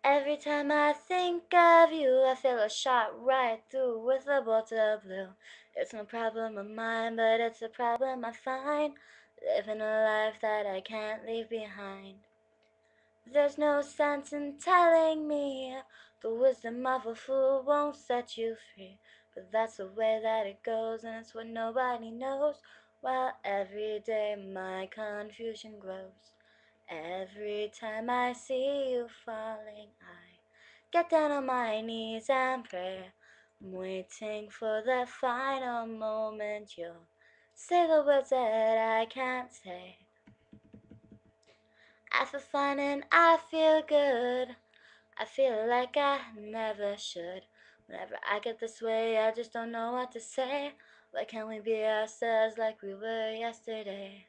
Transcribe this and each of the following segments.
Every time I think of you, I feel a shot right through with a bolt of blue. It's no problem of mine, but it's a problem I find, living a life that I can't leave behind. There's no sense in telling me the wisdom of a fool won't set you free, but that's the way that it goes, and it's what nobody knows, while every day my confusion grows. Every time I see you falling, I get down on my knees and pray. I'm waiting for that final moment you'll say the words that I can't say. I feel fine and I feel good. I feel like I never should. Whenever I get this way, I just don't know what to say. Why can't we be ourselves like we were yesterday?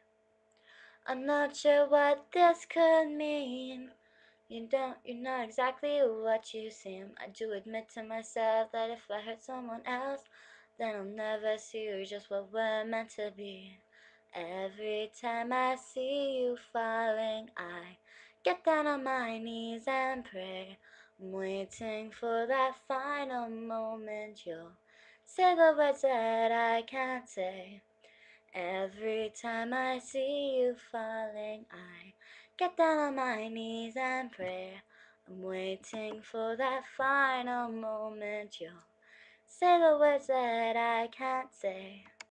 I'm not sure what this could mean. You're not exactly what you seem. I do admit to myself that if I hurt someone else, then I'll never see you just what we're meant to be. Every time I see you falling, I get down on my knees and pray. I'm waiting for that final moment you'll say the words that I can't say. Every time I see you falling, I get down on my knees and pray. I'm waiting for that final moment you'll say the words that I can't say.